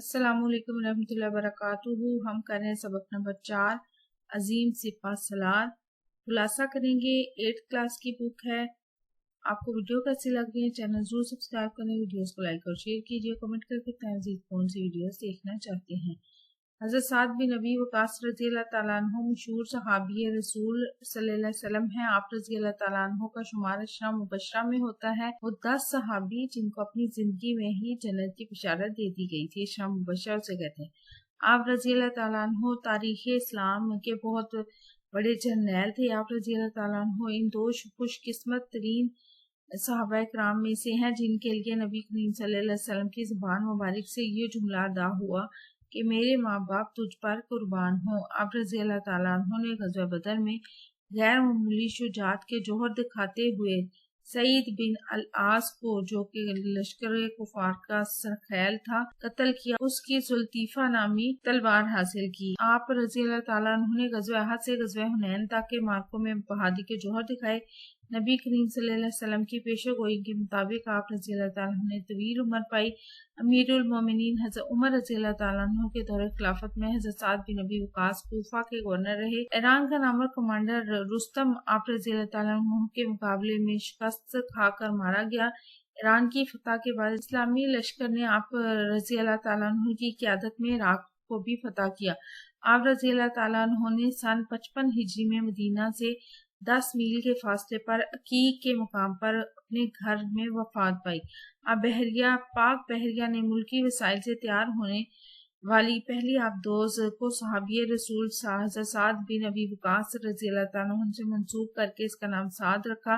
अस्सलामु अलैकुम रहमतुल्लाहि व बरकातुहू। हम कर रहे हैं सबक नंबर 4 अजीम सिपा सलार। खुलासा करेंगे 8th क्लास की बुक है। आपको वीडियो कैसी लग रही है चैनल जरूर सब्सक्राइब करें, वीडियोस को लाइक और शेयर कीजिए, कमेंट करके तहजीब कौन सी वीडियोस देखना चाहते हैं। हज़रत साद बिन नबी वकास रज़ी अल्लाह ताला अन्हु मशहूर सहाबी रसूल सल्लल्लाहु अलैहि वसल्लम हैं। आप रज़ी अल्लाह ताला अन्हु का शुमार अशरा मुबशरा में होता है। वो 10 सहाबी जिनको अपनी जिंदगी में ही जन्नत की बिशारत दे दी गई थी, अशरा मुबशरा उसे कहते हैं। आप रज़ी अल्लाह ताला अन्हु तारीख इस्लाम के बहुत बड़े जर्नैल थे। आप रज़ी अल्लाह ताला अन्हु इन दो खुशकिस्मत तरीन सहाबा कराम में से हैं जिनके लिए नबी करीम सल्लल्लाहु अलैहि वसल्लम की ज़ुबान मुबारक से ये जुमला अदा हुआ कि मेरे माँ बाप तुझ पर कुर्बान हो। आप रज़ी अल्लाह ताला अन्हु ने ग़ज़वा बदर में गैर मामूली शुजाअत के जौहर दिखाते हुए सईद बिन अल आस को, जो कि लश्कर कुफार का सरखैल था, कत्ल किया। उसकी जुल्तीफा नामी तलवार हासिल की। आप रज़ी अल्लाह ताला अन्हु ने ग़ज़वा अहद से ग़ज़वा हुनैन तक के मार्कों में बहादुरी के जौहर दिखाए। नबी करीम सल्लल्लाहु अलैहि वसल्लम की पेशगोई के मुताबिक आप रज़ी अल्लाह ताला अन्हु ने तवील उम्र पाई। अमीरुल मोमिनीन हज़रत उमर रज़ी अल्लाह ताला अन्हु के दौरे खिलाफत में हज़रत साद बिन नबी वकास कूफा के गवर्नर रहे। ईरान का नामवर कमांडर रुस्तम आप रज़ी अल्लाह ताला अन्हु के मुकाबले में शिकस्त खाकर मारा गया। ईरान की फतह के बाद इस्लामी लश्कर ने आप रज़ी अल्लाह ताला अन्हु की क़यादत में इराक को भी फतह किया। आप रज़ी अल्लाह ताला अन्हु ने सन 55 हिजरी में मदीना से 10 मील के फासले पर अकीक के मुकाम पर अपने घर में वफात पाई। अब पाक बहरिया ने मुल्की वसाइल से तैयार होने वाली पहली आबदोज को सहाबी रसूल हज़रत साद बिन नबी वकास रज़ी अल्लाह ताला अन्हु से मंसूब करके इसका नाम साद रखा।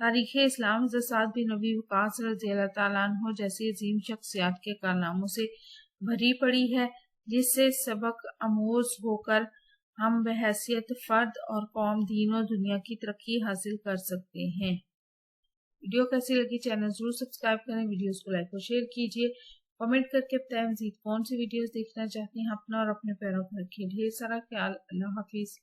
तारीख़ इस्लाम हज़रत साद बिन नबी वकास रज़ी अल्लाह ताला अन्हु जैसी अजीम शख्सियत के कारनामों से भरी पड़ी है, जिससे सबक आमोज होकर हम बहैसियत फर्द और कौम दीन और दुनिया की तरक्की हासिल कर सकते हैं। वीडियो कैसी लगी चैनल जरूर सब्सक्राइब करें, वीडियोस को लाइक और शेयर कीजिए, कमेंट करके बताएं मज़ीद कौन सी वीडियोस देखना चाहते हैं। अपना और अपने पैरों पर रखिए ढेर सारा ख्याल। अल्लाह हाफिज़।